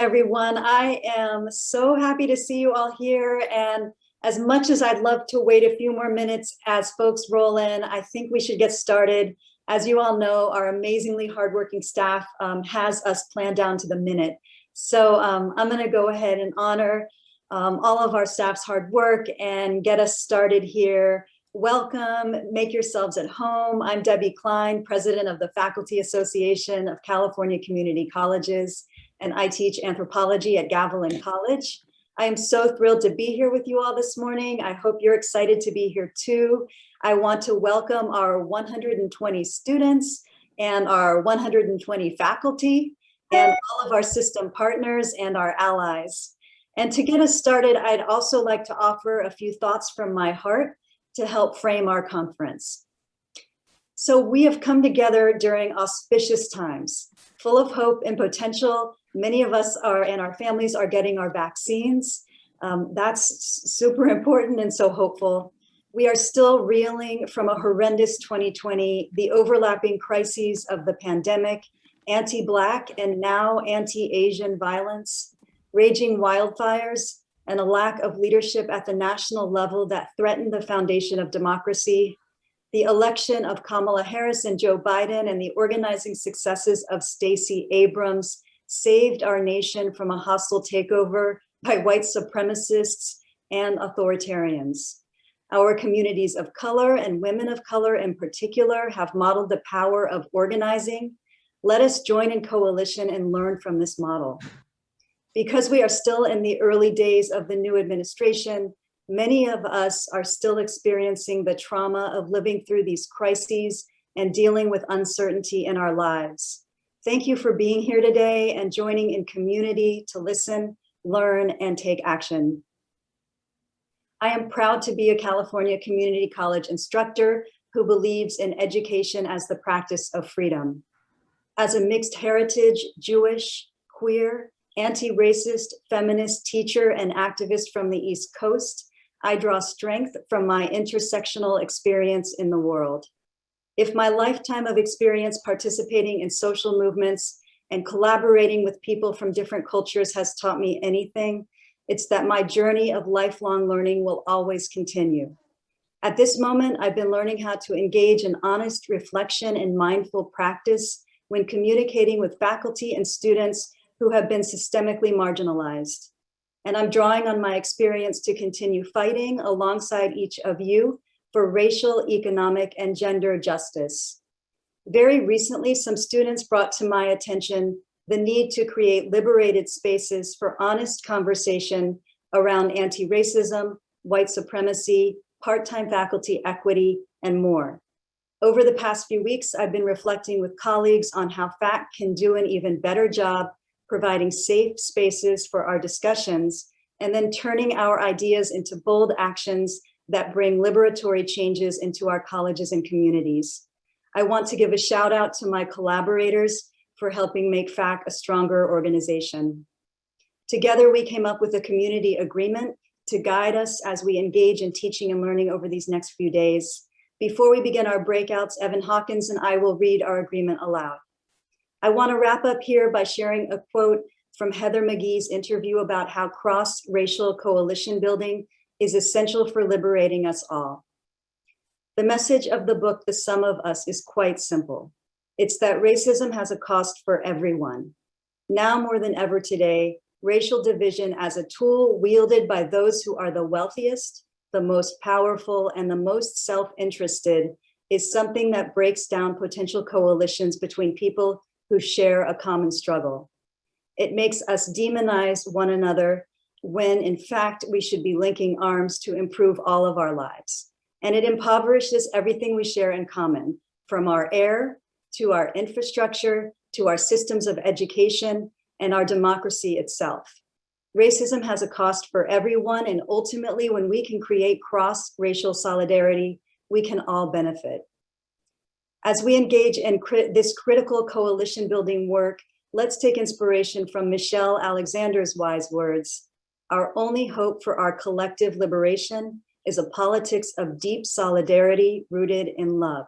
everyone. I am so happy to see you all here. And as much as I'd love to wait a few more minutes as folks roll in, I think we should get started. As you all know, our amazingly hardworking staff has us planned down to the minute. So I'm going to go ahead and honor all of our staff's hard work and get us started here. Welcome, make yourselves at home. I'm Debbie Klein, president of the Faculty Association of California Community Colleges, and I teach anthropology at Gavilan College. I am so thrilled to be here with you all this morning. I hope you're excited to be here too. I want to welcome our 120 students and our 120 faculty and all of our system partners and our allies. And to get us started, I'd also like to offer a few thoughts from my heart to help frame our conference. So we have come together during auspicious times, full of hope and potential. Many of us are, and our families are getting our vaccines. That's super important and so hopeful. We are still reeling from a horrendous 2020, the overlapping crises of the pandemic, anti-Black and now anti-Asian violence, raging wildfires, and a lack of leadership at the national level that threatened the foundation of democracy, the election of Kamala Harris and Joe Biden and the organizing successes of Stacey Abrams saved our nation from a hostile takeover by white supremacists and authoritarians. Our communities of color and women of color in particular have modeled the power of organizing. Let us join in coalition and learn from this model. Because we are still in the early days of the new administration, many of us are still experiencing the trauma of living through these crises and dealing with uncertainty in our lives. Thank you for being here today and joining in community to listen, learn, and take action. I am proud to be a California Community College instructor who believes in education as the practice of freedom. As a mixed heritage, Jewish, queer, anti-racist, feminist teacher and activist from the East Coast, I draw strength from my intersectional experience in the world. If my lifetime of experience participating in social movements and collaborating with people from different cultures has taught me anything, it's that my journey of lifelong learning will always continue. At this moment, I've been learning how to engage in honest reflection and mindful practice when communicating with faculty and students who have been systemically marginalized. And I'm drawing on my experience to continue fighting alongside each of you for racial, economic, and gender justice. Very recently, some students brought to my attention the need to create liberated spaces for honest conversation around anti-racism, white supremacy, part-time faculty equity, and more. Over the past few weeks, I've been reflecting with colleagues on how FAC can do an even better job providing safe spaces for our discussions, and then turning our ideas into bold actions that bring liberatory changes into our colleges and communities. I want to give a shout out to my collaborators for helping make FAC a stronger organization. Together, we came up with a community agreement to guide us as we engage in teaching and learning over these next few days. Before we begin our breakouts, Evan Hawkins and I will read our agreement aloud. I want to wrap up here by sharing a quote from Heather McGee's interview about how cross-racial coalition building is essential for liberating us all. The message of the book, The Sum of Us, is quite simple. It's that racism has a cost for everyone. Now more than ever today, racial division as a tool wielded by those who are the wealthiest, the most powerful, and the most self-interested is something that breaks down potential coalitions between people who share a common struggle. It makes us demonize one another when in fact we should be linking arms to improve all of our lives. And it impoverishes everything we share in common, from our air to our infrastructure, to our systems of education and our democracy itself. Racism has a cost for everyone, and ultimately when we can create cross-racial solidarity, we can all benefit. As we engage in this critical coalition building work, let's take inspiration from Michelle Alexander's wise words. Our only hope for our collective liberation is a politics of deep solidarity rooted in love.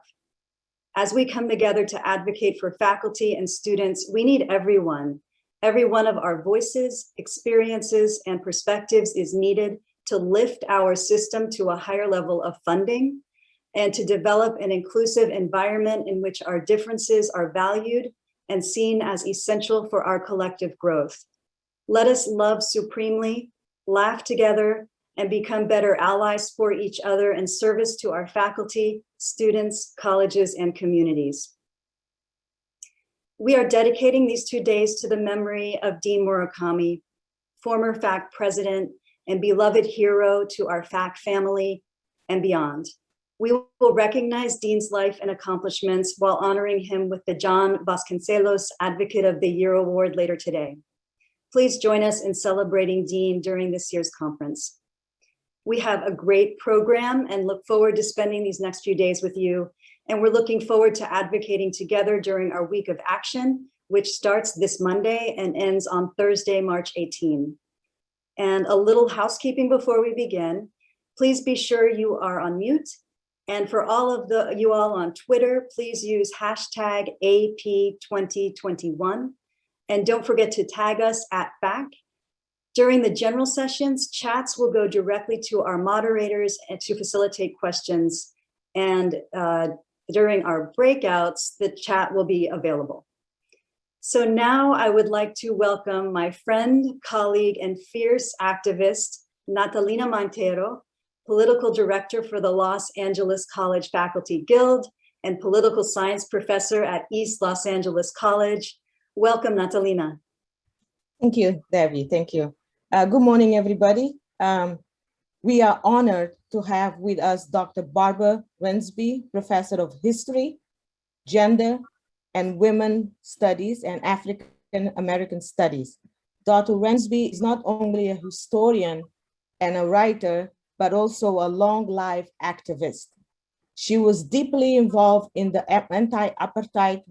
As we come together to advocate for faculty and students, we need everyone. Every one of our voices, experiences, and perspectives is needed to lift our system to a higher level of funding and to develop an inclusive environment in which our differences are valued and seen as essential for our collective growth. Let us love supremely, laugh together, and become better allies for each other in service to our faculty, students, colleges, and communities. We are dedicating these 2 days to the memory of Dean Murakami, former FAC president and beloved hero to our FAC family and beyond. We will recognize Dean's life and accomplishments while honoring him with the John Vasconcelos Advocate of the Year Award later today. Please join us in celebrating Dean during this year's conference. We have a great program and look forward to spending these next few days with you. And we're looking forward to advocating together during our week of action, which starts this Monday and ends on Thursday, March 18. And a little housekeeping before we begin. Please be sure you are on mute. And for all of you all on Twitter, please use hashtag AP2021. And don't forget to tag us at FAC. During the general sessions, chats will go directly to our moderators and to facilitate questions. And during our breakouts, the chat will be available. So now I would like to welcome my friend, colleague, and fierce activist, Natalina Montero, Political Director for the Los Angeles College Faculty Guild and Political Science Professor at East Los Angeles College. Welcome, Natalina. Thank you, Debbie. Thank you. Good morning, everybody. We are honored to have with us Dr. Barbara Ransby, Professor of History, Gender, and Women Studies and African American Studies. Dr. Ransby is not only a historian and a writer, but also a long-life activist. She was deeply involved in the anti-apartheid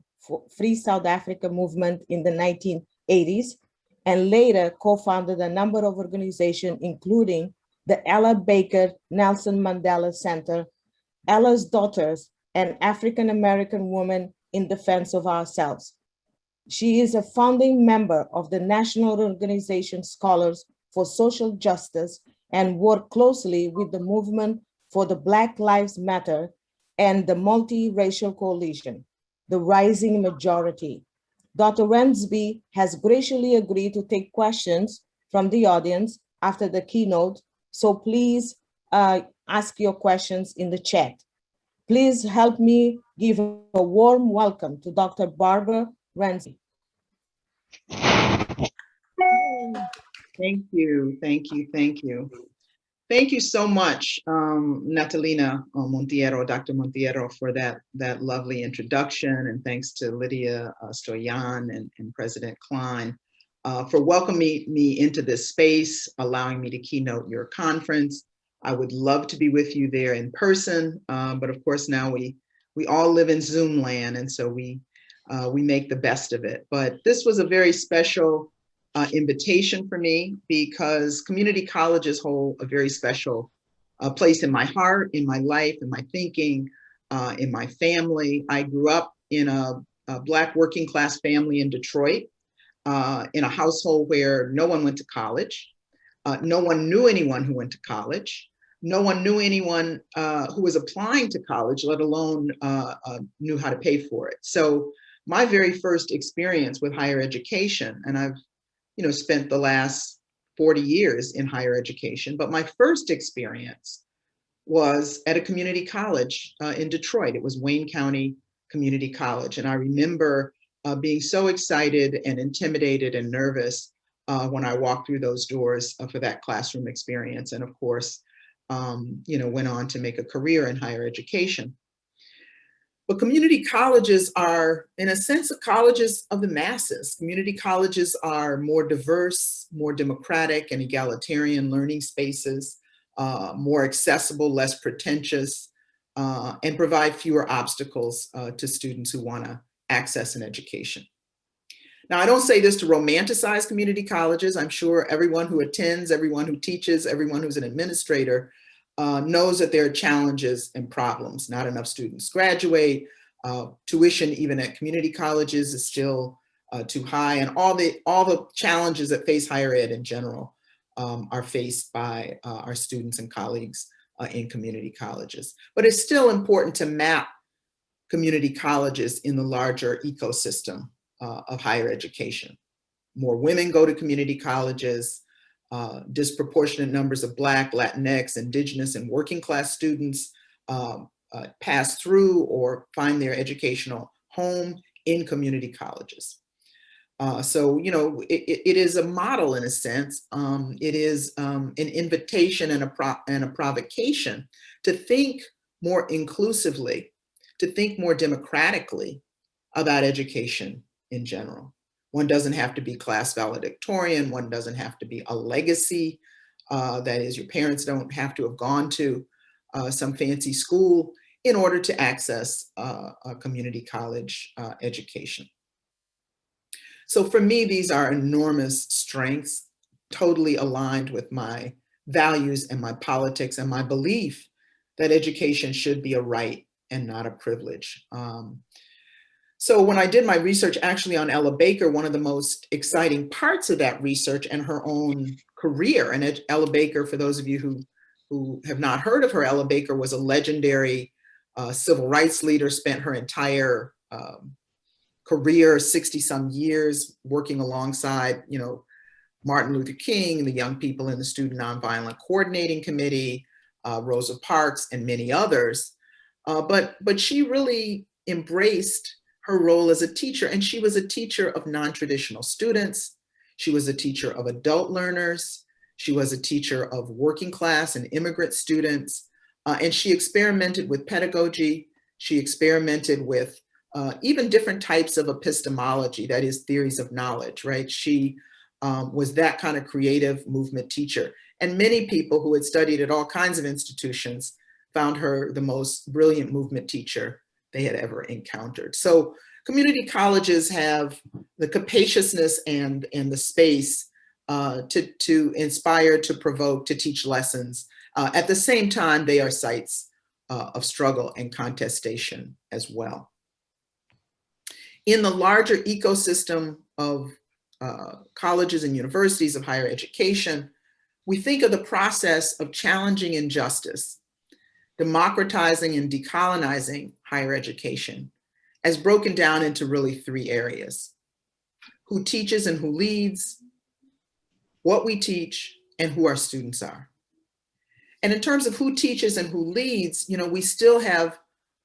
Free South Africa movement in the 1980s, and later co-founded a number of organizations, including the Ella Baker Nelson Mandela Center, Ella's Daughters, and African American Women in Defense of Ourselves. She is a founding member of the National Organization Scholars for Social Justice and worked closely with the movement for the Black Lives Matter and the Multiracial Coalition, the Rising Majority. Dr. Ransby has graciously agreed to take questions from the audience after the keynote, so please ask your questions in the chat. Please help me give a warm welcome to Dr. Barbara Ransby. Thank you, thank you, thank you. Thank you so much, Natalina Monteiro, Dr. Monteiro, for that lovely introduction, and thanks to Lydia Stoyan and President Klein for welcoming me into this space, allowing me to keynote your conference. I would love to be with you there in person, but of course now we all live in Zoom land, and so we make the best of it. But this was a very special invitation for me because community colleges hold a very special place in my heart, in my life, in my thinking, in my family. I grew up in a Black working class family in Detroit, in a household where no one went to college. No one knew anyone who went to college. No one knew anyone who was applying to college, let alone knew how to pay for it. So my very first experience with higher education, and I've spent the last 40 years in higher education, but my first experience was at a community college in Detroit. It was Wayne County Community College. And I remember being so excited and intimidated and nervous when I walked through those doors for that classroom experience. And of course, went on to make a career in higher education. But community colleges are, in a sense, colleges of the masses. Community colleges are more diverse, more democratic and egalitarian learning spaces, more accessible, less pretentious, and provide fewer obstacles to students who want to access an education. Now, I don't say this to romanticize community colleges. I'm sure everyone who attends, everyone who teaches, everyone who's an administrator knows that there are challenges and problems. Not enough students graduate. Tuition, even at community colleges, is still too high, and all the challenges that face higher ed in general are faced by our students and colleagues in community colleges. But it's still important to map community colleges in the larger ecosystem of higher education. More women go to community colleges, disproportionate numbers of Black, Latinx, Indigenous, and working class students pass through or find their educational home in community colleges. So, you know, it is a model in a sense. It is an invitation and a provocation to think more inclusively, to think more democratically about education in general. One doesn't have to be class valedictorian. One doesn't have to be a legacy. That is, your parents don't have to have gone to some fancy school in order to access a community college education. So for me, these are enormous strengths, totally aligned with my values and my politics and my belief that education should be a right and not a privilege. So when I did my research actually on Ella Baker, one of the most exciting parts of that research and her own career, and Ella Baker, for those of you who have not heard of her, Ella Baker was a legendary civil rights leader, spent her entire career, 60-some years, working alongside, you know, Martin Luther King, the young people in the Student Nonviolent Coordinating Committee, Rosa Parks, and many others. But she really embraced her role as a teacher, and she was a teacher of non-traditional students. She was a teacher of adult learners. She was a teacher of working class and immigrant students. And she experimented with pedagogy. She experimented with even different types of epistemology, that is, theories of knowledge, right? She was that kind of creative movement teacher. And many people who had studied at all kinds of institutions found her the most brilliant movement teacher they had ever encountered. So community colleges have the capaciousness and the space to inspire, to provoke, to teach lessons. At the same time, they are sites of struggle and contestation as well. In the larger ecosystem of colleges and universities of higher education, we think of the process of challenging injustice, democratizing and decolonizing higher education as broken down into really three areas: who teaches and who leads, what we teach, and who our students are. And in terms of who teaches and who leads, you know, we still have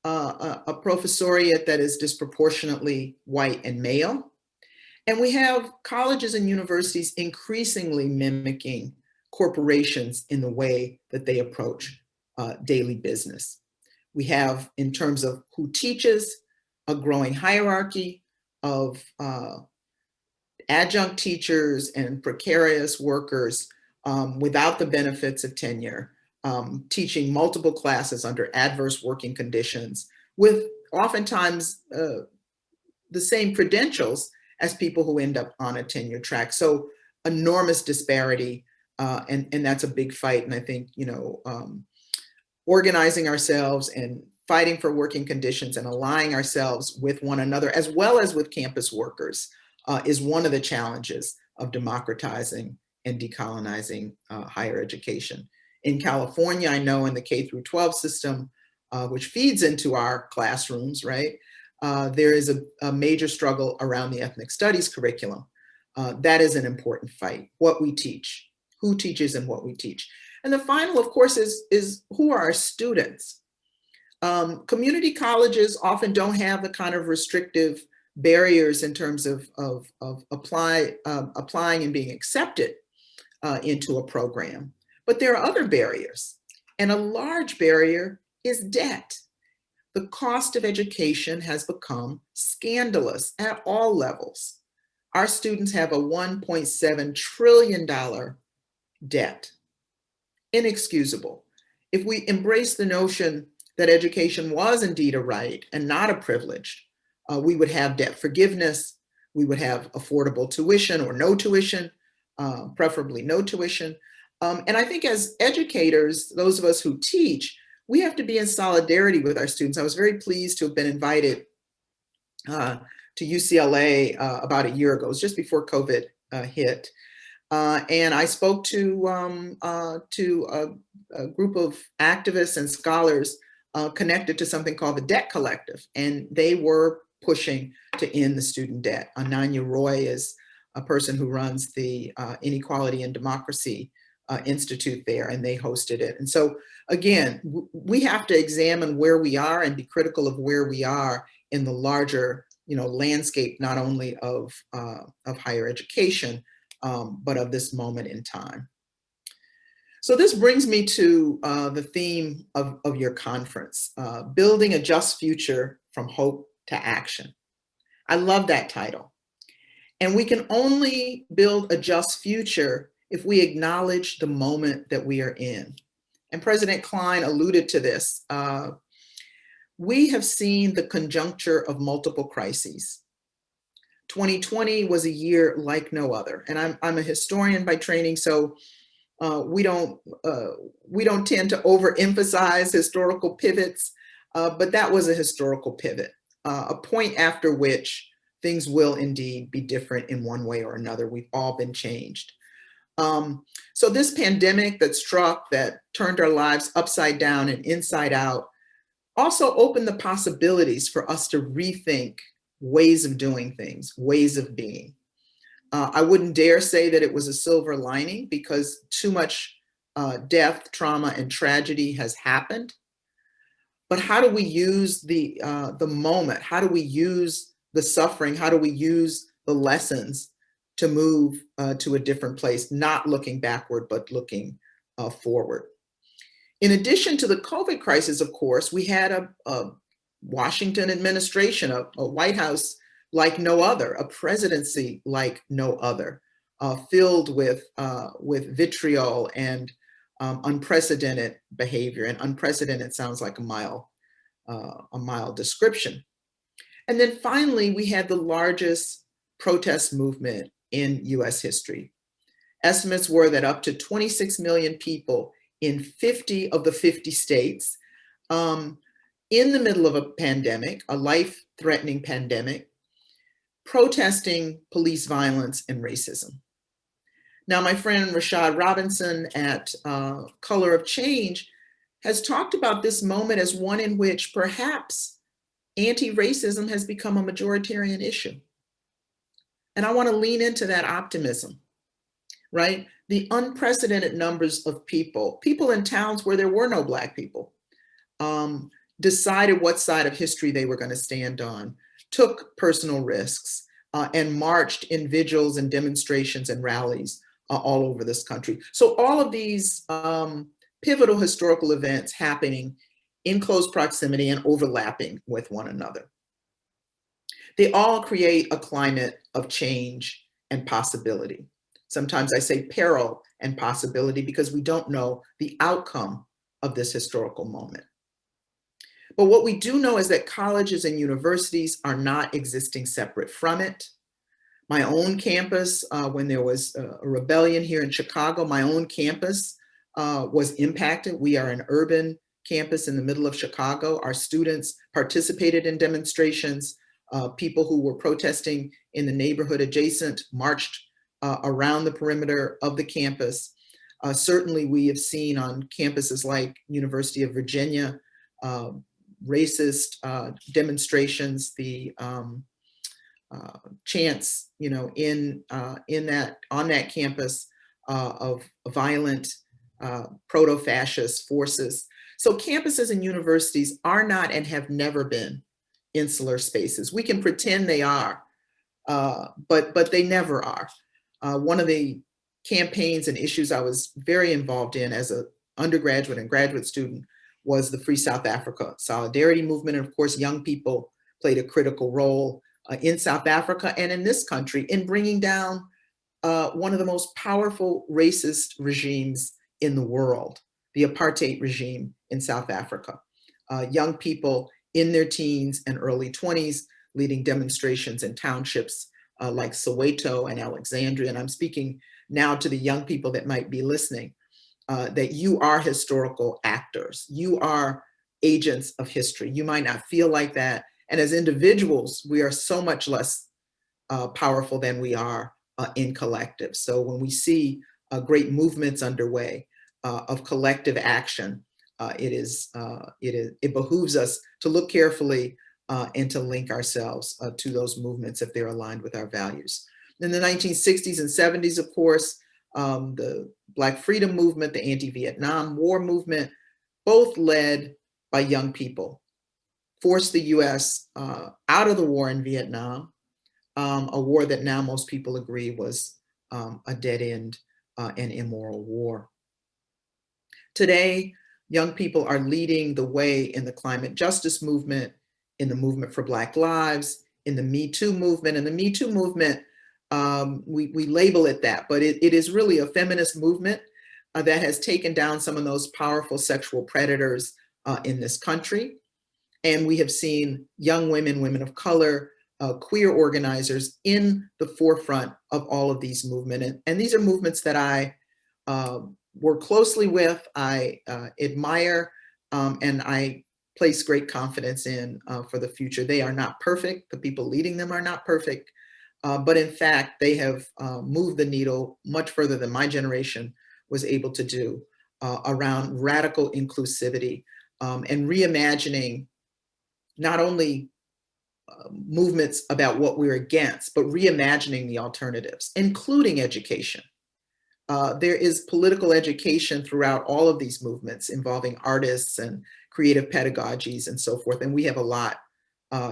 a professoriate that is disproportionately white and male. And we have colleges and universities increasingly mimicking corporations in the way that they approach daily business. We have, in terms of who teaches, a growing hierarchy of adjunct teachers and precarious workers without the benefits of tenure, teaching multiple classes under adverse working conditions with oftentimes the same credentials as people who end up on a tenure track. So enormous disparity, and that's a big fight. And I think, you know, organizing ourselves and fighting for working conditions and aligning ourselves with one another, as well as with campus workers, is one of the challenges of democratizing and decolonizing higher education. In California, I know in the K through 12 system, which feeds into our classrooms, right? There is a major struggle around the ethnic studies curriculum. That is an important fight: what we teach, who teaches, and what we teach. And the final, of course, is who are our students? Community colleges often don't have the kind of restrictive barriers in terms of applying and being accepted into a program. But there are other barriers, and a large barrier is debt. The cost of education has become scandalous at all levels. Our students have a $1.7 trillion debt. Inexcusable. If we embrace the notion that education was indeed a right and not a privilege, we would have debt forgiveness, we would have affordable tuition or no tuition, preferably no tuition. And I think as educators, those of us who teach, we have to be in solidarity with our students. I was very pleased to have been invited UCLA about a year ago. It was just before COVID hit. And I spoke to a group of activists and scholars connected to something called the Debt Collective. And they were pushing to end the student debt. Ananya Roy is a person who runs the Inequality and Democracy Institute there, and they hosted it. And so again, we have to examine where we are and be critical of where we are in the larger, landscape, not only of higher education, but of this moment in time. So this brings me to the theme of your conference, Building a Just Future from Hope to Action. I love that title. And we can only build a just future if we acknowledge the moment that we are in. And President Klein alluded to this. We have seen the conjuncture of multiple crises. 2020 was a year like no other. And I'm a historian by training, so we don't tend to overemphasize historical pivots, but that was a historical pivot, a point after which things will indeed be different in one way or another. We've all been changed. So this pandemic that struck, that turned our lives upside down and inside out, also opened the possibilities for us to rethink ways of doing things, ways of being. I wouldn't dare say that it was a silver lining, because too much death, trauma, and tragedy has happened. But how do we use the moment? How do we use the suffering? How do we use the lessons to move to a different place, not looking backward, but looking forward? In addition to the COVID crisis, of course, we had a Washington administration, a White House like no other, a presidency like no other, filled with vitriol and unprecedented behavior. And unprecedented sounds like a mild description. And then finally, we had the largest protest movement in US history. Estimates were that up to 26 million people in 50 of the 50 states, in the middle of a pandemic, a life-threatening pandemic, protesting police violence and racism. Now, my friend Rashad Robinson at Color of Change has talked about this moment as one in which perhaps anti-racism has become a majoritarian issue. And I want to lean into that optimism, right? The unprecedented numbers of people in towns where there were no Black people, decided what side of history they were going to stand on, took personal risks, and marched in vigils and demonstrations and rallies all over this country. So all of these pivotal historical events happening in close proximity and overlapping with one another. They all create a climate of change and possibility. Sometimes I say peril and possibility because we don't know the outcome of this historical moment. But what we do know is that colleges and universities are not existing separate from it. My own campus, when there was a rebellion here in Chicago, my own campus was impacted. We are an urban campus in the middle of Chicago. Our students participated in demonstrations. People who were protesting in the neighborhood adjacent marched around the perimeter of the campus. Certainly we have seen on campuses like University of Virginia, racist demonstrations, the chants, on that campus of violent proto-fascist forces. So campuses and universities are not and have never been insular spaces. We can pretend they are, but they never are. One of the campaigns and issues I was very involved in as an undergraduate and graduate student was the Free South Africa Solidarity Movement. And of course, young people played a critical role in South Africa and in this country in bringing down one of the most powerful racist regimes in the world, the apartheid regime in South Africa. Young people in their teens and early 20s leading demonstrations in townships like Soweto and Alexandria. And I'm speaking now to the young people that might be listening, that you are historical actors. You are agents of history. You might not feel like that And as individuals, we are so much less powerful than we are in collective. So when we see great movements underway of collective action, it behooves us to look carefully and to link ourselves to those movements if they're aligned with our values. In the 1960s and 70s, of course, the Black Freedom Movement, the anti-Vietnam War movement, both led by young people, forced the US out of the war in Vietnam, a war that now most people agree was a dead end and immoral war. Today, young people are leading the way in the climate justice movement, in the movement for Black lives, in the Me Too movement. And the Me Too movement, we label it that, but it is really a feminist movement that has taken down some of those powerful sexual predators in this country. And we have seen young women, women of color, queer organizers in the forefront of all of these movements. And these are movements that I work closely with, I admire, and I place great confidence in for the future. They are not perfect. The people leading them are not perfect. But in fact, they have moved the needle much further than my generation was able to do around radical inclusivity and reimagining not only movements about what we're against, but reimagining the alternatives, including education. There is political education throughout all of these movements involving artists and creative pedagogies and so forth. And we have a lot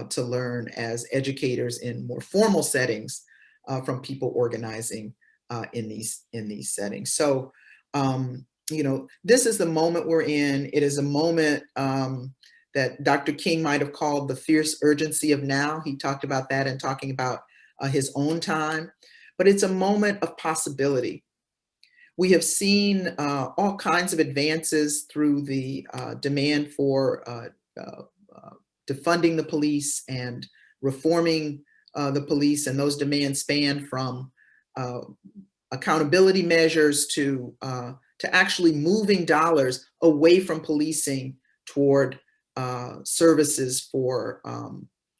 to learn as educators in more formal settings from people organizing in these settings. So, you know, this is the moment we're in. It is a moment that Dr. King might have called the fierce urgency of now. He talked about that and talking about his own time, but it's a moment of possibility. We have seen all kinds of advances through the demand for defunding the police and reforming the police, and those demands span from accountability measures to actually moving dollars away from policing toward services for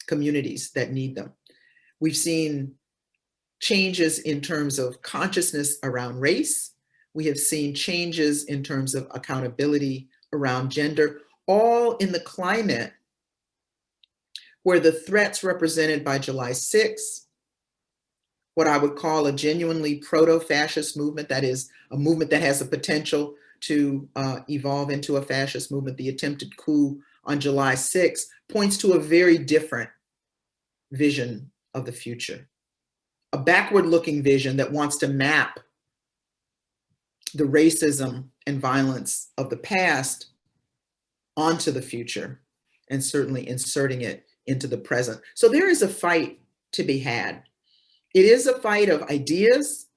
communities that need them. We've seen changes in terms of consciousness around race. We have seen changes in terms of accountability around gender, all in the climate where the threats represented by July 6th, what I would call a genuinely proto-fascist movement, that is a movement that has the potential to evolve into a fascist movement, the attempted coup on July 6th, points to a very different vision of the future. A backward-looking vision that wants to map the racism and violence of the past onto the future, and certainly inserting it into the present. So there is a fight to be had. It is a fight of ideas.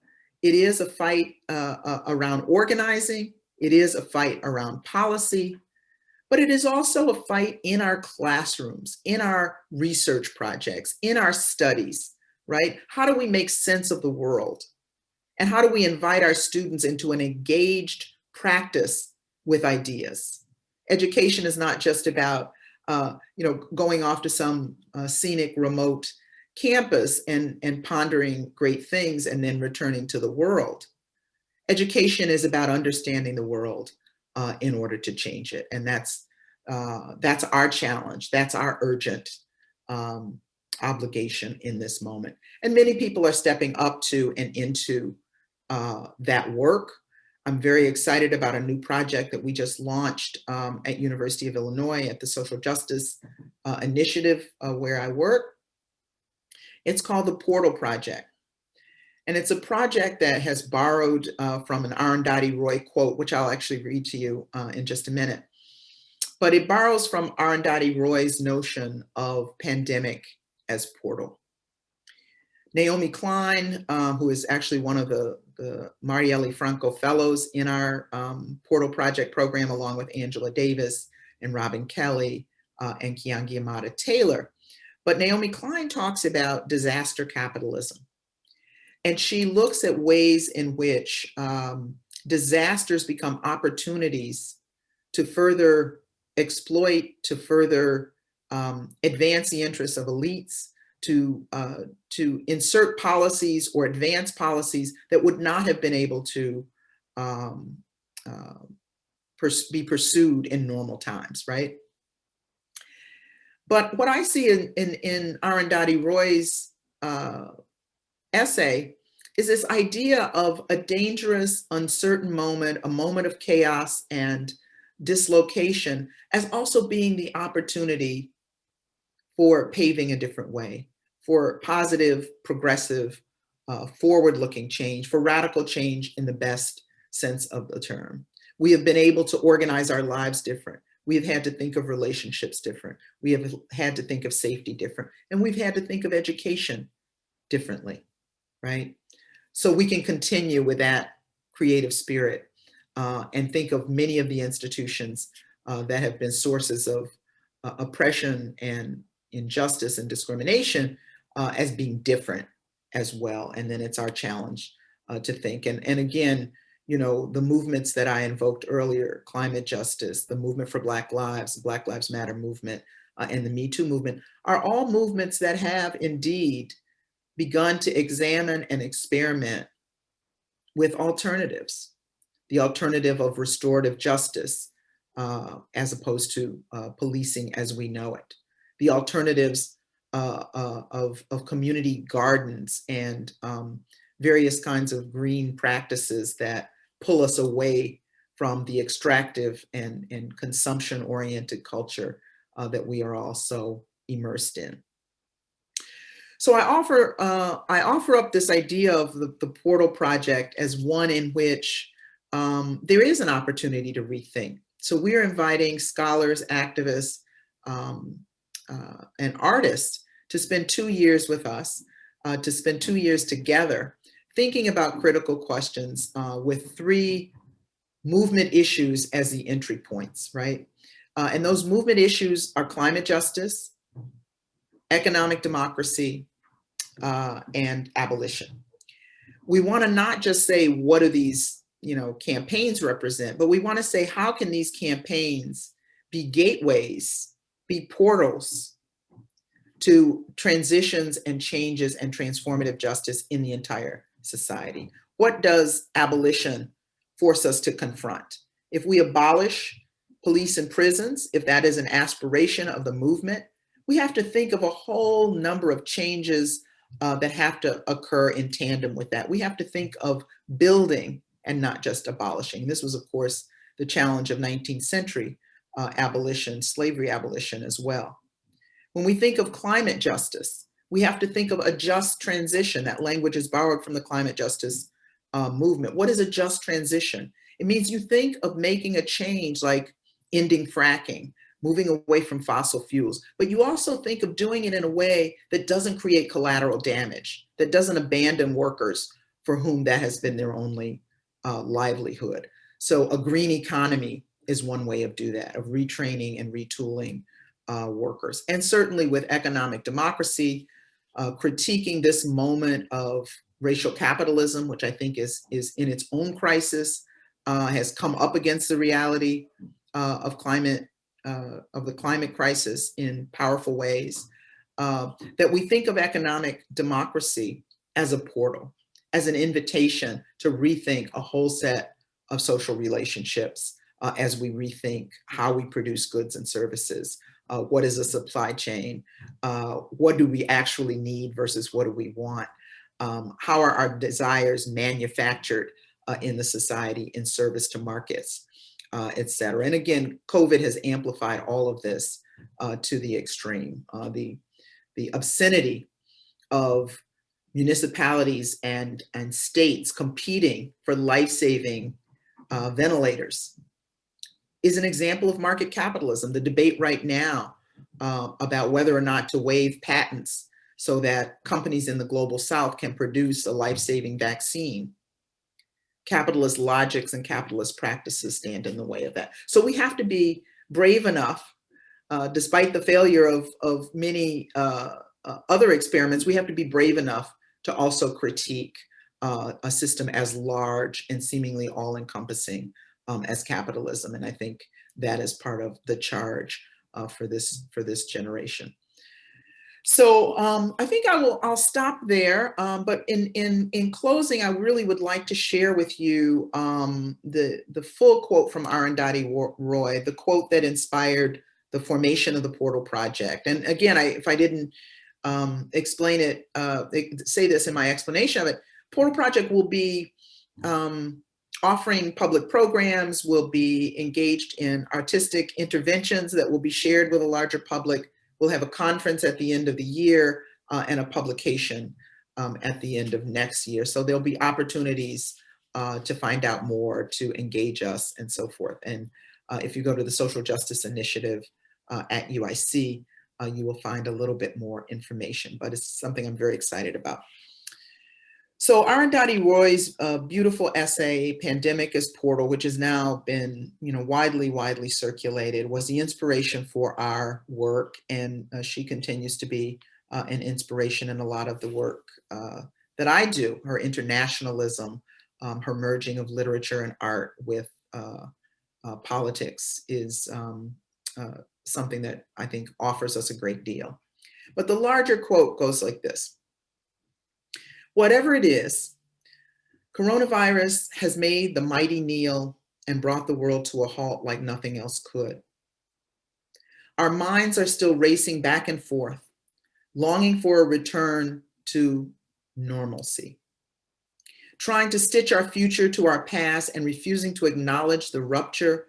It is a fight around organizing. It is a fight around policy, but it is also a fight in our classrooms, in our research projects, in our studies, right? How do we make sense of the world? And how do we invite our students into an engaged practice with ideas? Education is not just about going off to some scenic remote campus and pondering great things and then returning to the world. Education is about understanding the world in order to change it. And that's our challenge. That's our urgent obligation in this moment. And many people are stepping up to and into that work. I'm very excited about a new project that we just launched at University of Illinois at the Social Justice Initiative where I work. It's called the Portal Project. And it's a project that has borrowed from an Arundhati Roy quote, which I'll actually read to you in just a minute. But it borrows from Arundhati Roy's notion of pandemic as portal. Naomi Klein, who is actually one of the Marielle Franco Fellows in our Portal Project program, along with Angela Davis and Robin Kelly and Kiangi Amata Taylor. But Naomi Klein talks about disaster capitalism. And she looks at ways in which disasters become opportunities to further exploit, to further advance the interests of elites, to insert policies or advance policies that would not have been able to be pursued in normal times, right? But what I see in Arundhati Roy's essay is this idea of a dangerous, uncertain moment, a moment of chaos and dislocation, as also being the opportunity for paving a different way, for positive, progressive, forward-looking change, for radical change in the best sense of the term. We have been able to organize our lives different. We have had to think of relationships different. We have had to think of safety different. And we've had to think of education differently, right? So we can continue with that creative spirit and think of many of the institutions that have been sources of oppression and injustice and discrimination as being different as well. And then it's our challenge to think. And again, you know, the movements that I invoked earlier, climate justice, the movement for Black Lives, the Black Lives Matter movement, and the Me Too movement are all movements that have indeed begun to examine and experiment with alternatives, the alternative of restorative justice as opposed to policing as we know it, the alternatives of community gardens and various kinds of green practices that pull us away from the extractive and consumption-oriented culture that we are all so immersed in. So I offer up this idea of the Portal Project as one in which there is an opportunity to rethink. So we're inviting scholars, activists, and artists to spend 2 years with us, to spend 2 years together, thinking about critical questions with 3 movement issues as the entry points, right? And those movement issues are climate justice, economic democracy, and abolition. We want to not just say, what do these, you know, campaigns represent, but we want to say, how can these campaigns be gateways, be portals to transitions and changes and transformative justice in the entire society? What does abolition force us to confront? If we abolish police and prisons, if that is an aspiration of the movement, we have to think of a whole number of changes that have to occur in tandem with that. We have to think of building and not just abolishing. This was, of course, the challenge of 19th century abolition, slavery abolition as well. When we think of climate justice, we have to think of a just transition. That language is borrowed from the climate justice movement. What is a just transition? It means you think of making a change like ending fracking, moving away from fossil fuels, but you also think of doing it in a way that doesn't create collateral damage, that doesn't abandon workers for whom that has been their only livelihood. So a green economy is one way of do that, of retraining and retooling workers. And certainly with economic democracy, critiquing this moment of racial capitalism, which I think is in its own crisis, has come up against the reality of the climate crisis in powerful ways, that we think of economic democracy as a portal, as an invitation to rethink a whole set of social relationships as we rethink how we produce goods and services. What is a supply chain? What do we actually need versus what do we want? How are our desires manufactured in the society in service to markets, et cetera. And again, COVID has amplified all of this to the extreme. The obscenity of municipalities and states competing for life-saving ventilators is an example of market capitalism. The debate right now about whether or not to waive patents so that companies in the global South can produce a life-saving vaccine. Capitalist logics and capitalist practices stand in the way of that. So we have to be brave enough, despite the failure of many other experiments, we have to be brave enough to also critique a system as large and seemingly all-encompassing as capitalism. And I think that is part of the charge for this generation. So I think I'll stop there. But in closing, I really would like to share with you the full quote from Arundhati Roy, the quote that inspired the formation of the Portal Project. And again, if I didn't explain it, say this in my explanation of it, Portal Project will be offering public programs, will be engaged in artistic interventions that will be shared with a larger public. We'll have a conference at the end of the year and a publication at the end of next year. So there'll be opportunities to find out more, to engage us and so forth. And if you go to the Social Justice Initiative at UIC, you will find a little bit more information, but it's something I'm very excited about. So Arundhati Roy's beautiful essay, Pandemic as Portal, which has now been widely circulated, was the inspiration for our work. And she continues to be an inspiration in a lot of the work that I do. Her internationalism, her merging of literature and art with politics is something that I think offers us a great deal. But the larger quote goes like this. Whatever it is, coronavirus has made the mighty kneel and brought the world to a halt like nothing else could. Our minds are still racing back and forth, longing for a return to normalcy, trying to stitch our future to our past and refusing to acknowledge the rupture,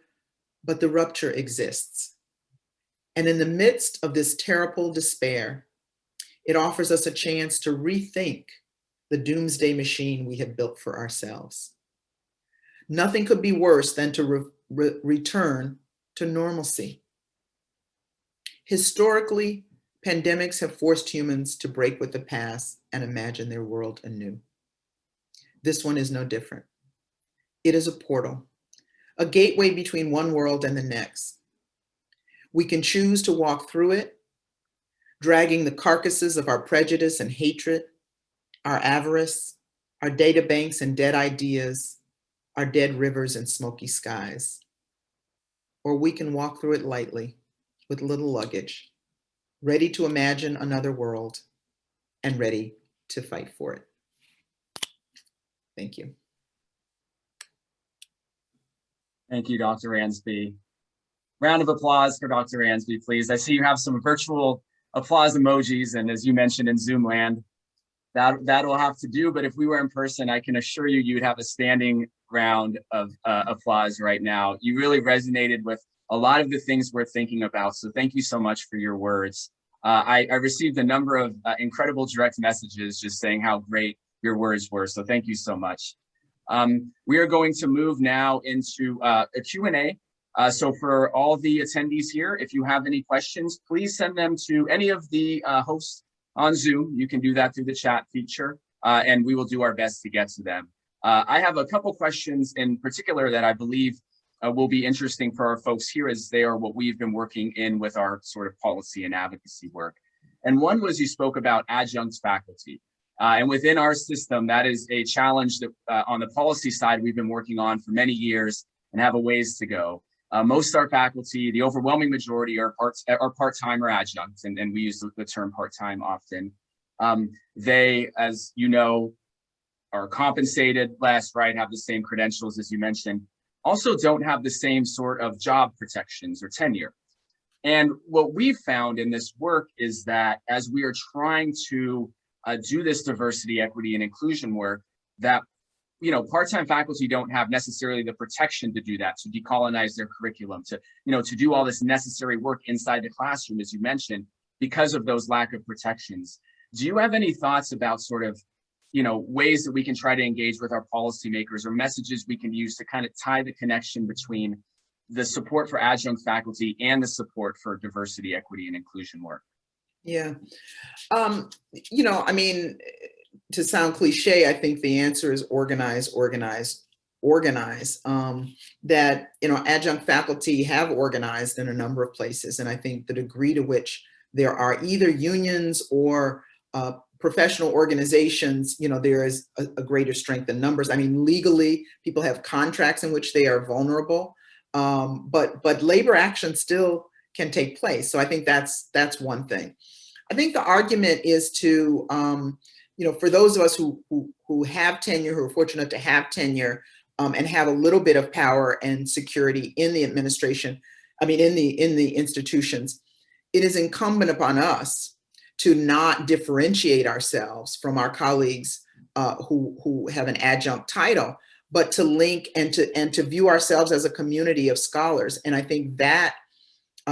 but the rupture exists. And in the midst of this terrible despair, it offers us a chance to rethink the doomsday machine we have built for ourselves. Nothing could be worse than to return to normalcy. Historically, pandemics have forced humans to break with the past and imagine their world anew. This one is no different. It is a portal, a gateway between one world and the next. We can choose to walk through it, dragging the carcasses of our prejudice and hatred, our avarice, our data banks and dead ideas, our dead rivers and smoky skies. Or we can walk through it lightly with little luggage, ready to imagine another world and ready to fight for it. Thank you. Thank you, Dr. Ransby. Round of applause for Dr. Ransby, please. I see you have some virtual applause emojis, and as you mentioned in Zoom land, that will have to do, but if we were in person, I can assure you, you'd have a standing round of applause right now. You really resonated with a lot of the things we're thinking about, so thank you so much for your words. I received a number of incredible direct messages just saying how great your words were, so thank you so much. We are going to move now into a Q&A. So for all the attendees here, if you have any questions, please send them to any of the hosts on Zoom. You can do that through the chat feature, and we will do our best to get to them. I have a couple questions in particular that I believe will be interesting for our folks here, as they are what we've been working in with our sort of policy and advocacy work. And one was, you spoke about adjunct faculty. And within our system, that is a challenge that on the policy side, we've been working on for many years and have a ways to go. Most of our faculty, the overwhelming majority, are part-time or adjuncts, and we use the term part-time often. They, as you know, are compensated less, right, have the same credentials as you mentioned, also don't have the same sort of job protections or tenure. And what we've found in this work is that as we are trying to do this diversity, equity, and inclusion work, that part-time faculty don't have necessarily the protection to do that, to decolonize their curriculum, to do all this necessary work inside the classroom, as you mentioned, because of those lack of protections. Do you have any thoughts about sort of, ways that we can try to engage with our policymakers, or messages we can use to kind of tie the connection between the support for adjunct faculty and the support for diversity, equity, and inclusion work? Yeah. I mean, to sound cliche, I think the answer is organize. That, adjunct faculty have organized in a number of places. And I think the degree to which there are either unions or professional organizations, there is a greater strength in numbers. I mean, legally, people have contracts in which they are vulnerable, but labor action still can take place. So I think that's one thing. I think the argument is to, for those of us who have tenure, who are fortunate to have tenure, and have a little bit of power and security in the administration, in the institutions, it is incumbent upon us to not differentiate ourselves from our colleagues who have an adjunct title, but to link and to view ourselves as a community of scholars. And I think that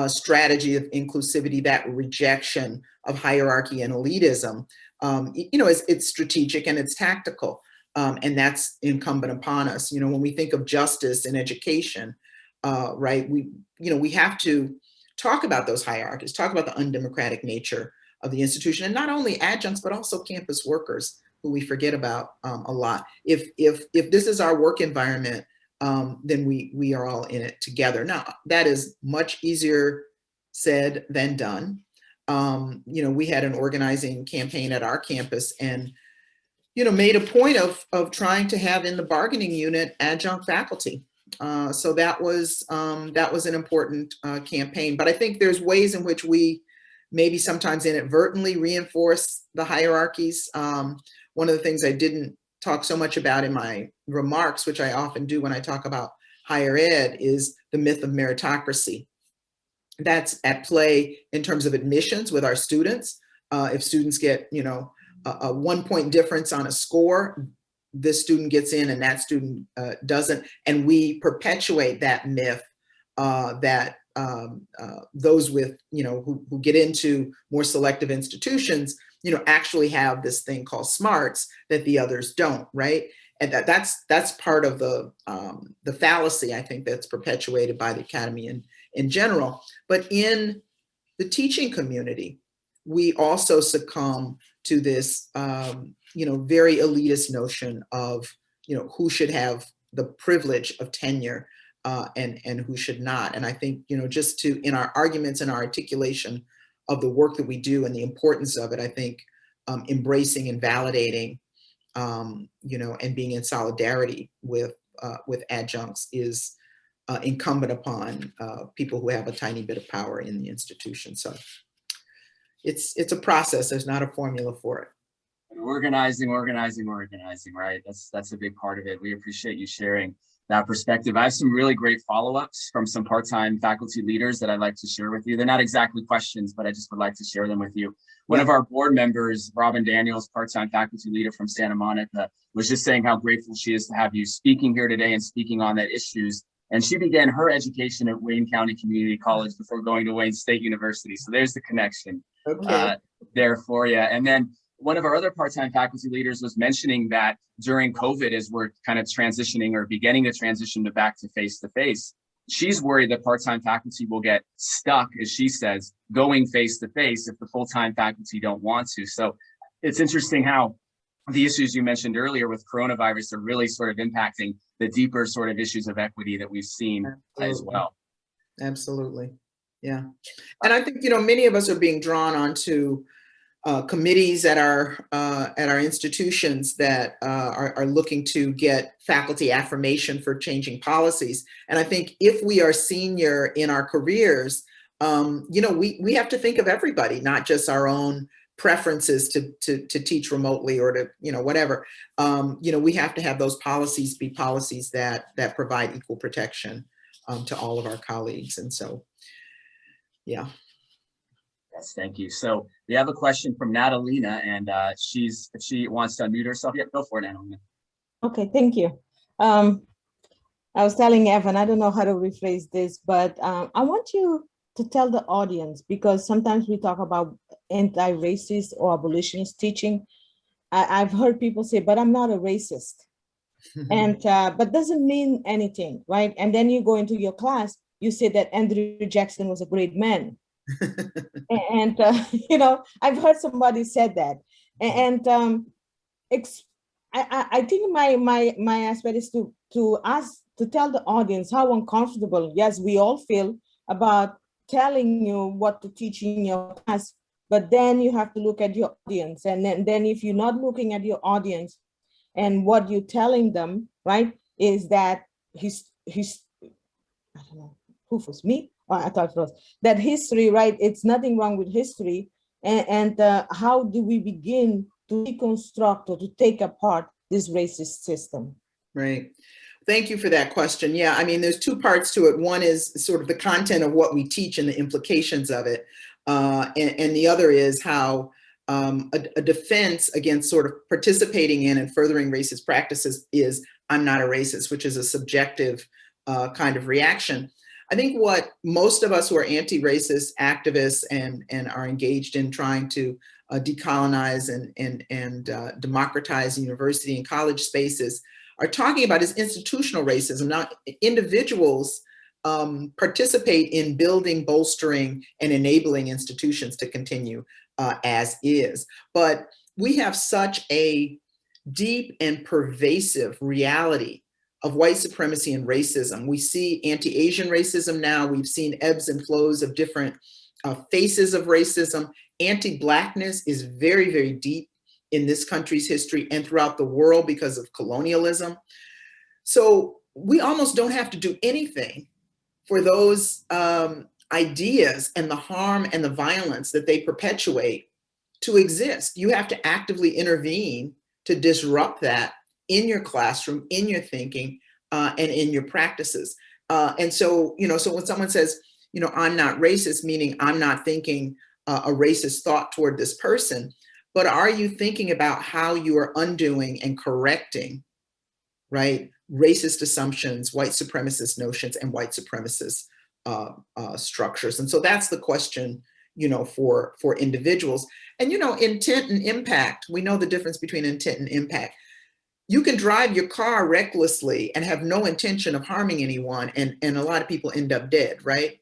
strategy of inclusivity, that rejection of hierarchy and elitism, it's strategic and it's tactical, and that's incumbent upon us. When we think of justice in education, right, we have to talk about those hierarchies, talk about the undemocratic nature of the institution, and not only adjuncts, but also campus workers, who we forget about a lot. If this is our work environment, then we are all in it together. Now, that is much easier said than done. We had an organizing campaign at our campus, and made a point of trying to have in the bargaining unit adjunct faculty. So that was an important campaign. But I think there's ways in which we maybe sometimes inadvertently reinforce the hierarchies. One of the things I didn't talk so much about in my remarks, which I often do when I talk about higher ed, is the myth of meritocracy. That's at play in terms of admissions with our students. If students get, a 1 point difference on a score, this student gets in and that student doesn't. And we perpetuate that myth that those with, who get into more selective institutions, actually have this thing called smarts that the others don't, right? And that's part of the fallacy, I think, that's perpetuated by the academy in general. But in the teaching community, we also succumb to this, very elitist notion of, who should have the privilege of tenure and who should not. And I think, just in our arguments and our articulation of the work that we do and the importance of it, I think embracing and validating, and being in solidarity with adjuncts is incumbent upon people who have a tiny bit of power in the institution. So it's a process. There's not a formula for it. Organizing, right? That's a big part of it. We appreciate you sharing that perspective. I have some really great follow-ups from some part-time faculty leaders that I'd like to share with you. They're not exactly questions, but I just would like to share them with you. One of our board members, Robin Daniels, part-time faculty leader from Santa Monica, was just saying how grateful she is to have you speaking here today and speaking on that issues. And she began her education at Wayne County Community College before going to Wayne State University. So there's the connection there for you. And then one of our other part-time faculty leaders was mentioning that during COVID, as we're kind of transitioning or beginning to transition to back to face-to-face, she's worried that part-time faculty will get stuck, as she says, going face-to-face if the full-time faculty don't want to. So it's interesting how the issues you mentioned earlier with coronavirus are really sort of impacting the deeper sort of issues of equity that we've seen as well. Absolutely. Yeah. And I think, many of us are being drawn onto committees at our institutions that are looking to get faculty affirmation for changing policies. And I think if we are senior in our careers, we have to think of everybody, not just our own preferences to teach remotely or to, whatever. We have to have those policies be policies that provide equal protection to all of our colleagues. And so, yeah. Yes, thank you. So we have a question from Natalie, and if she wants to unmute herself. Yeah, go for it, Natalie. Okay, thank you. I was telling Evan, I don't know how to rephrase this, but I want you to tell the audience, because sometimes we talk about anti-racist or abolitionist teaching. I've heard people say, but I'm not a racist. And but doesn't mean anything, right? And then you go into your class, you say that Andrew Jackson was a great man. And I've heard somebody said that, and I think my aspect is to ask, to tell the audience how uncomfortable, yes, we all feel about telling you what to teach in your class, but then you have to look at your audience, and then if you're not looking at your audience and what you're telling them, right, is that he's I don't know who was me I thought it was, that history, right? It's nothing wrong with history. And how do we begin to reconstruct or to take apart this racist system? Right. Thank you for that question. Yeah, I mean, there's two parts to it. One is sort of the content of what we teach and the implications of it. And the other is how a defense against sort of participating in and furthering racist practices is, I'm not a racist, which is a subjective kind of reaction. I think what most of us who are anti-racist activists and are engaged in trying to decolonize and democratize university and college spaces are talking about is institutional racism. Now, individuals participate in building, bolstering, and enabling institutions to continue as is. But we have such a deep and pervasive reality of white supremacy and racism. We see anti-Asian racism now. We've seen ebbs and flows of different faces of racism. Anti-Blackness is very, very deep in this country's history and throughout the world because of colonialism. So we almost don't have to do anything for those ideas and the harm and the violence that they perpetuate to exist. You have to actively intervene to disrupt that in your classroom, in your thinking, and in your practices. And so, so when someone says, I'm not racist, meaning I'm not thinking a racist thought toward this person, but are you thinking about how you are undoing and correcting, right, racist assumptions, white supremacist notions, and white supremacist structures? And so that's the question, for individuals. And, intent and impact, we know the difference between intent and impact. You can drive your car recklessly and have no intention of harming anyone, and a lot of people end up dead, right?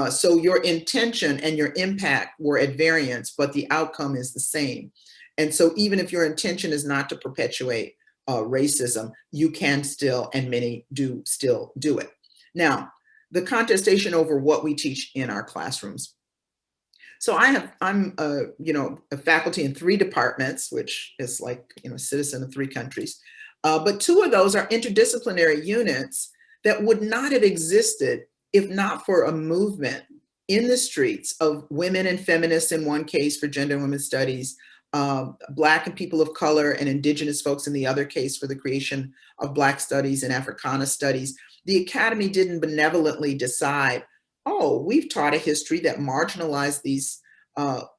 So your intention and your impact were at variance, but the outcome is the same. And so even if your intention is not to perpetuate racism, you can still, and many do still do it. Now, the contestation over what we teach in our classrooms. So I'm a faculty in 3 departments, which is like, a citizen of 3 countries. But 2 of those are interdisciplinary units that would not have existed if not for a movement in the streets of women and feminists in one case for gender and women's studies, Black and people of color and Indigenous folks in the other case for the creation of Black studies and Africana studies. The Academy didn't benevolently decide, oh, we've taught a history that marginalized these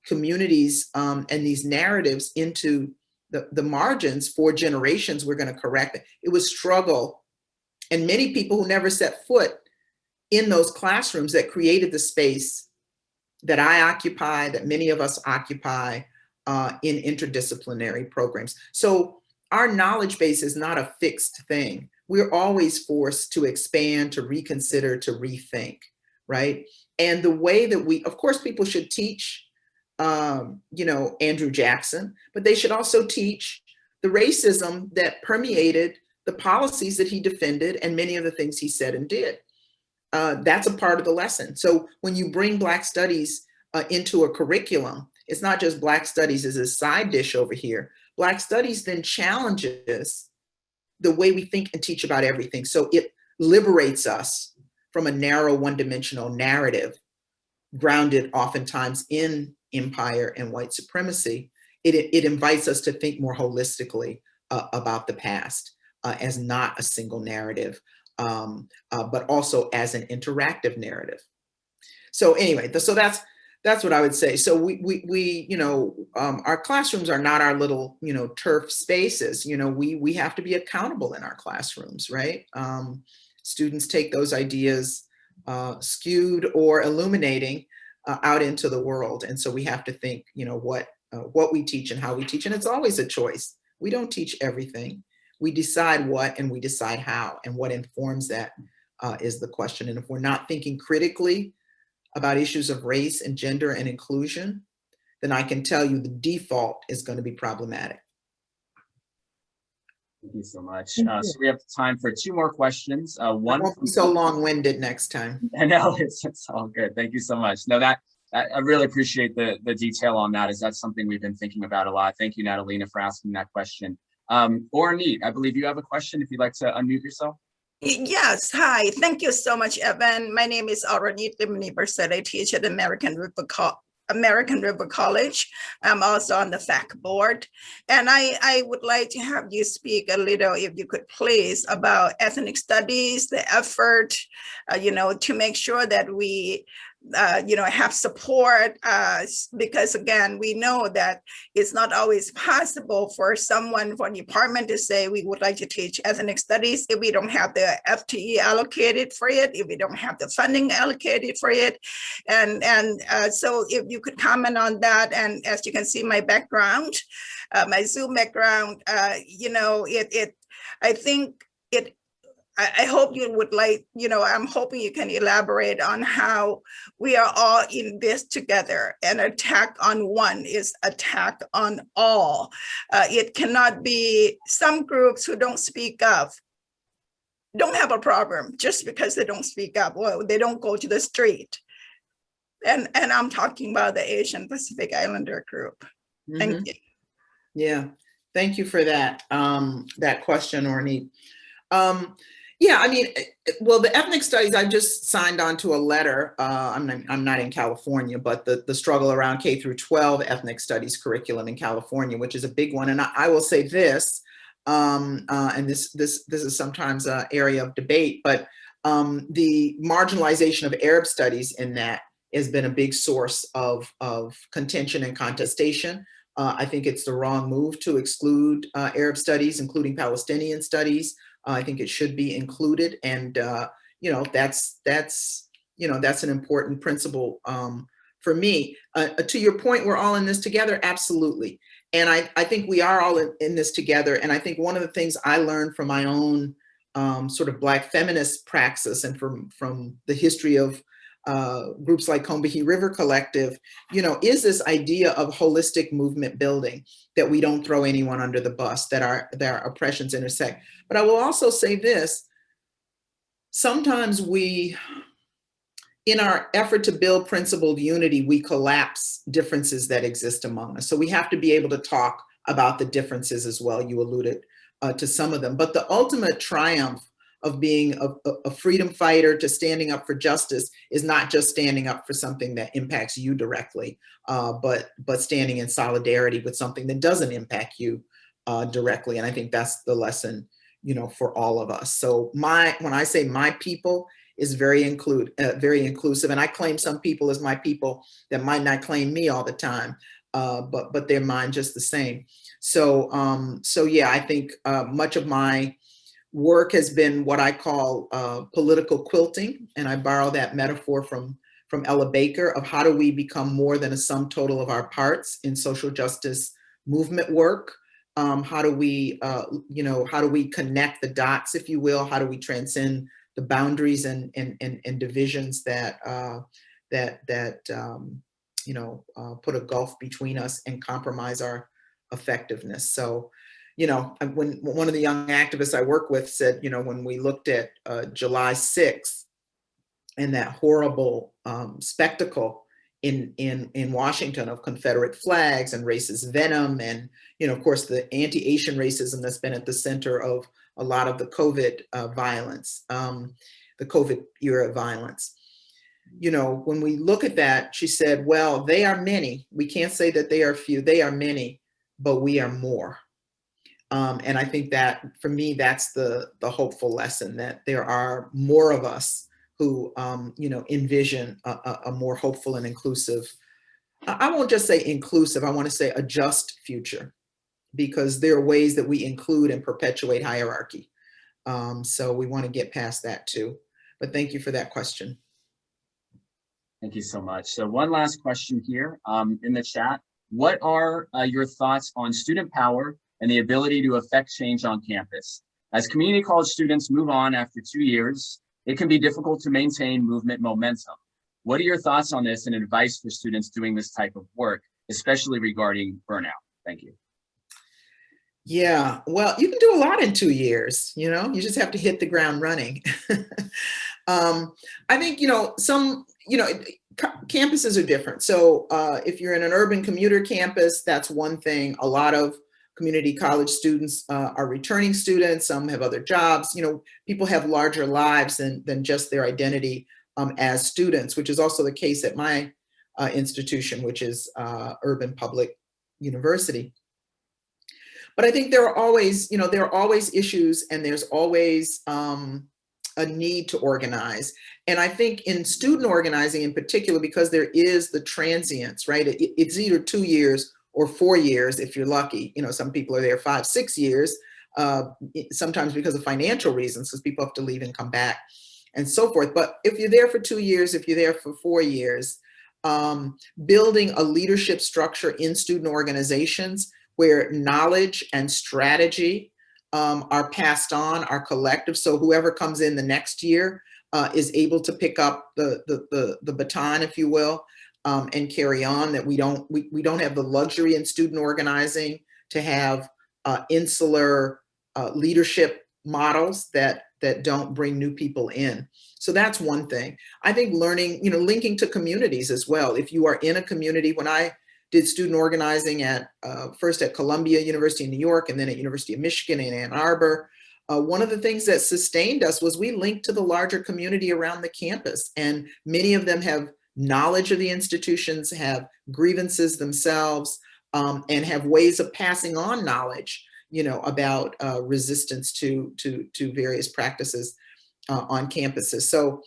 communities and these narratives into the margins for generations. We're going to correct it. It was struggle and many people who never set foot in those classrooms that created the space that I occupy, that many of us occupy in interdisciplinary programs. So our knowledge base is not a fixed thing. We're always forced to expand, to reconsider, to rethink, right? And the way that of course, people should teach, Andrew Jackson, but they should also teach the racism that permeated the policies that he defended and many of the things he said and did. That's a part of the lesson. So when you bring Black studies into a curriculum, it's not just Black studies as a side dish over here. Black studies then challenges the way we think and teach about everything. So it liberates us from a narrow one-dimensional narrative grounded oftentimes in empire and white supremacy. It invites us to think more holistically about the past as not a single narrative, but also as an interactive narrative. So anyway, so that's what I would say. So we our classrooms are not our little, turf spaces. We have to be accountable in our classrooms, right? Students take those ideas skewed or illuminating out into the world. And so we have to think, what we teach and how we teach. And it's always a choice. We don't teach everything. We decide what and we decide how, and what informs that is the question. And if we're not thinking critically about issues of race and gender and inclusion, then I can tell you the default is going to be problematic. Thank you so much. So we have time for 2 more questions. One, I won't be so long-winded next time. I know it's all good. Thank you so much. No, that I really appreciate the detail on that, as that's something we've been thinking about a lot. Thank you, Natalina, for asking that question. Or Neat, I believe you have a question if you'd like to unmute yourself. Yes, hi. Thank you so much, Evan. My name is Aranit Limni-Berset. I teach at American River College. I'm also on the fact board. And I would like to have you speak a little, if you could please, about ethnic studies, the effort, to make sure that we have support, because again, we know that it's not always possible for someone, for a department to say, we would like to teach ethnic studies if we don't have the FTE allocated for it, if we don't have the funding allocated for it. And so if you could comment on that, and as you can see, my background, my Zoom background, I think it, I hope you would like, I'm hoping you can elaborate on how we are all in this together. An attack on one is attack on all. It cannot be some groups who don't speak up don't have a problem just because they don't speak up. Well, they don't go to the street. And I'm talking about the Asian Pacific Islander group. Thank you. Yeah, thank you for that, that question, Ornette. Yeah, I mean, well, the ethnic studies, I just signed on to a letter. I'm not in California, but the struggle around K through 12 ethnic studies curriculum in California, which is a big one. And I will say this, and this is sometimes an area of debate, but the marginalization of Arab studies in that has been a big source of contention and contestation. I think it's the wrong move to exclude Arab studies, including Palestinian studies. I think it should be included, and that's an important principle for me. To your point, we're all in this together, absolutely, and I think we are all in this together. And I think one of the things I learned from my own sort of Black feminist praxis and from the history of groups like Combahee River Collective, is this idea of holistic movement building, that we don't throw anyone under the bus, that our oppressions intersect. But I will also say this, sometimes in our effort to build principled unity, we collapse differences that exist among us. So we have to be able to talk about the differences as well. You alluded to some of them, but the ultimate triumph of being a freedom fighter to standing up for justice is not just standing up for something that impacts you directly, but standing in solidarity with something that doesn't impact you directly. And I think that's the lesson, for all of us. So when I say my people is very inclusive, and I claim some people as my people that might not claim me all the time, but they're mine just the same. So yeah, I think much of my work has been what I call political quilting, and I borrow that metaphor from Ella Baker of how do we become more than a sum total of our parts in social justice movement work. How do we connect the dots, if you will? How do we transcend the boundaries and divisions that put a gulf between us and compromise our effectiveness? So, when one of the young activists I work with said, when we looked at July 6th and that horrible spectacle in Washington of Confederate flags and racist venom, and of course the anti-Asian racism that's been at the center of a lot of the COVID violence, the COVID era violence. When we look at that, she said, well, they are many. We can't say that they are few. They are many, but we are more. And I think that for me, that's the hopeful lesson, that there are more of us who, envision a more hopeful and inclusive, I won't just say inclusive, I want to say a just future, because there are ways that we include and perpetuate hierarchy. So we want to get past that too. But thank you for that question. Thank you so much. So one last question here in the chat. What are your thoughts on student power and the ability to affect change on campus? As community college students move on after 2 years, it can be difficult to maintain movement momentum. What are your thoughts on this and advice for students doing this type of work, especially regarding burnout? Thank you. Yeah, well, you can do a lot in 2 years, you just have to hit the ground running. I think, campuses are different. So if you're in an urban commuter campus, that's one thing. A lot of community college students are returning students, some have other jobs. You know, people have larger lives than just their identity as students, which is also the case at my institution, which is Urban Public University. But I think there are always, you know, there are always issues, and there's always a need to organize. And I think in student organizing in particular, because there is the transience, right? It's either 2 years or 4 years if you're lucky. You know, some people are there 5, 6 years, sometimes because of financial reasons, because people have to leave and come back and so forth. But if you're there for 2 years, if you're there for 4 years, building a leadership structure in student organizations where knowledge and strategy are passed on, are collective. So whoever comes in the next year is able to pick up the baton, if you will, and carry on. That we don't have the luxury in student organizing to have insular leadership models that don't bring new people in. So that's one thing. I think learning, you know, linking to communities as well. If you are in a community, when I did student organizing at first at Columbia University in New York, and then at University of Michigan in Ann Arbor, one of the things that sustained us was we linked to the larger community around the campus. And many of them have knowledge of the institutions, have grievances themselves, and have ways of passing on knowledge, you know, about resistance to various practices on campuses. So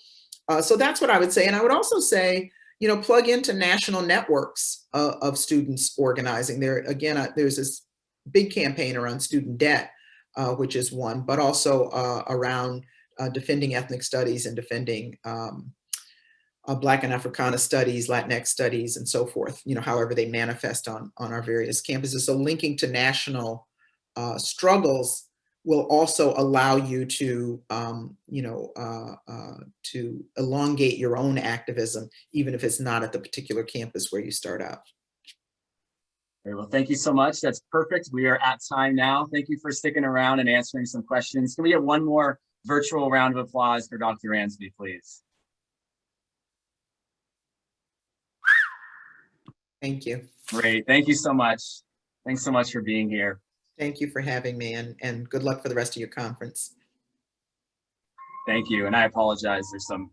that's what I would say. And I would also say, you know, plug into national networks of students organizing. There again, there's this big campaign around student debt, which is one, but also around defending ethnic studies and defending Black and Africana studies, Latinx studies, and so forth. You know, however they manifest on our various campuses. So linking to national struggles will also allow you to, to elongate your own activism, even if it's not at the particular campus where you start out. Very well, thank you so much. That's perfect. We are at time now. Thank you for sticking around and answering some questions. Can we get one more virtual round of applause for Dr. Ransby, please? Thank you. Great, thank you so much. Thanks so much for being here. Thank you for having me, and good luck for the rest of your conference. Thank you, and I apologize. There's some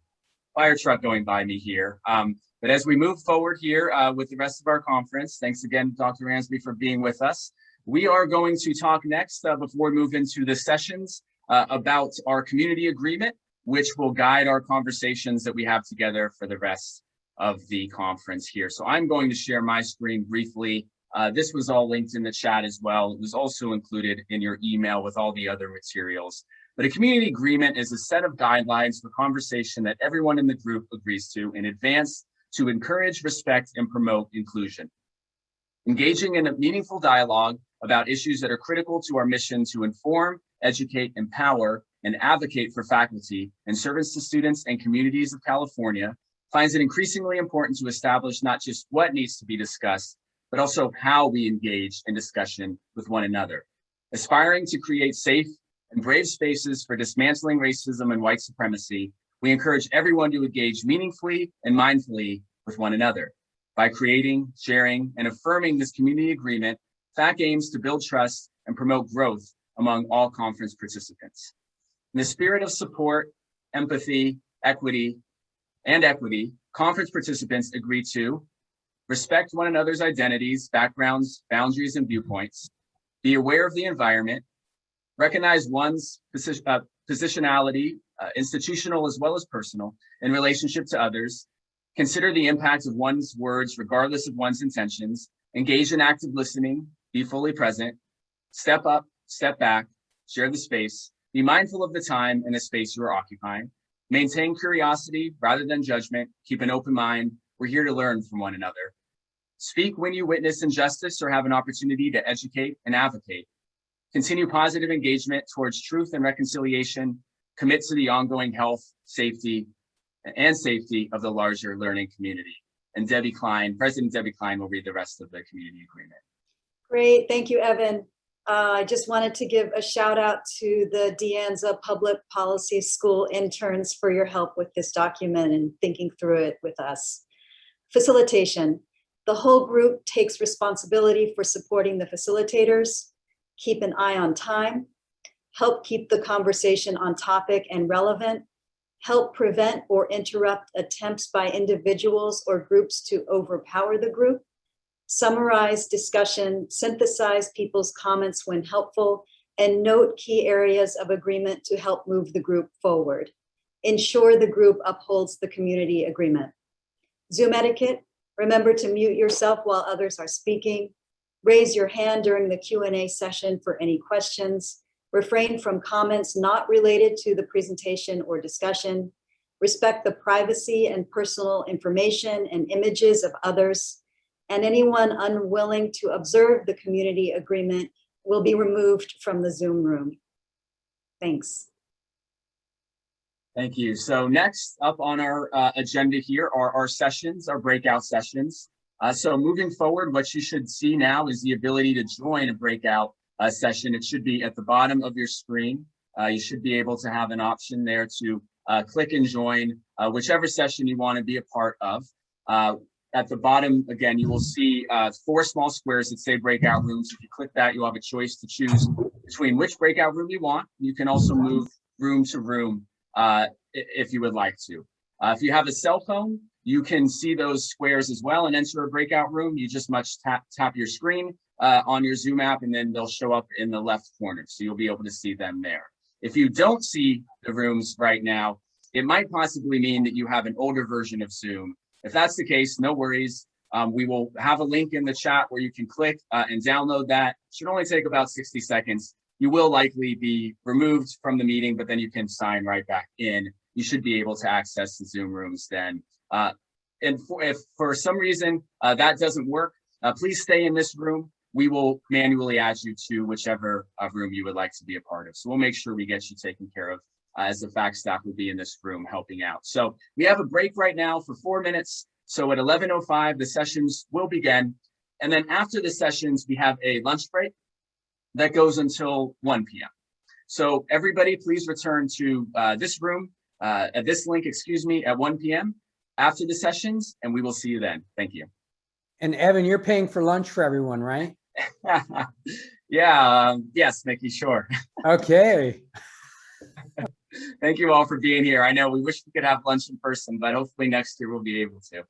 fire truck going by me here. But as we move forward here with the rest of our conference, thanks again, Dr. Ransby, for being with us. We are going to talk next before we move into the sessions about our community agreement, which will guide our conversations that we have together for the rest of the conference here. So I'm going to share my screen briefly. This was all linked in the chat as well. It was also included in your email with all the other materials. But a community agreement is a set of guidelines for conversation that everyone in the group agrees to in advance to encourage, respect, and promote inclusion. Engaging in a meaningful dialogue about issues that are critical to our mission to inform, educate, empower, and advocate for faculty and servants to students and communities of California finds it increasingly important to establish not just what needs to be discussed, but also how we engage in discussion with one another. Aspiring to create safe and brave spaces for dismantling racism and white supremacy, we encourage everyone to engage meaningfully and mindfully with one another. By creating, sharing, and affirming this community agreement, FAC aims to build trust and promote growth among all conference participants. In the spirit of support, empathy, equity, conference participants agree to respect one another's identities, backgrounds, boundaries, and viewpoints, be aware of the environment, recognize one's positionality, institutional as well as personal, in relationship to others, consider the impact of one's words regardless of one's intentions, engage in active listening, be fully present, step up, step back, share the space, be mindful of the time and the space you are occupying, maintain curiosity rather than judgment, keep an open mind, we're here to learn from one another. Speak when you witness injustice or have an opportunity to educate and advocate. Continue positive engagement towards truth and reconciliation. Commit to the ongoing health, safety of the larger learning community. And President Debbie Klein will read the rest of the community agreement. Great, thank you, Evan. I just wanted to give a shout out to the De Anza Public Policy School interns for your help with this document and thinking through it with us. Facilitation. The whole group takes responsibility for supporting the facilitators. keep an eye on time, help keep the conversation on topic and relevant, help prevent or interrupt attempts by individuals or groups to overpower the group, summarize discussion, synthesize people's comments when helpful, and note key areas of agreement to help move the group forward. Ensure the group upholds the community agreement. Zoom etiquette, remember to mute yourself while others are speaking. Raise your hand during the Q&A session for any questions. Refrain from comments not related to the presentation or discussion. Respect the privacy and personal information and images of others. And anyone unwilling to observe the community agreement will be removed from the Zoom room. Thanks. Thank you. So next up on our agenda here are our sessions, our breakout sessions. So moving forward, what you should see now is the ability to join a breakout session. It should be at the bottom of your screen. You should be able to have an option there to click and join whichever session you want to be a part of. At the bottom, again, you will see 4 small squares that say breakout rooms. If you click that, you'll have a choice to choose between which breakout room you want. You can also move room to room if you would like to. If you have a cell phone, you can see those squares as well and enter a breakout room. You just must tap your screen on your Zoom app, and then they'll show up in the left corner. So you'll be able to see them there. If you don't see the rooms right now, it might possibly mean that you have an older version of Zoom. If that's the case, no worries. We will have a link in the chat where you can click and download that. It should only take about 60 seconds. You will likely be removed from the meeting, but then you can sign right back in. You should be able to access the Zoom rooms then. And if for some reason that doesn't work, please stay in this room. We will manually add you to whichever room you would like to be a part of. So we'll make sure we get you taken care of as the fact staff will be in this room helping out. So we have a break right now for 4 minutes. So at 11:05, the sessions will begin. And then after the sessions, we have a lunch break that goes until 1 p.m. So everybody, please return to this room, at this link, excuse me, at 1 p.m. after the sessions, and we will see you then. Thank you. And Evan, you're paying for lunch for everyone, right? Yeah, yes, Nikki, sure. Okay. Thank you all for being here. I know we wish we could have lunch in person, but hopefully next year we'll be able to.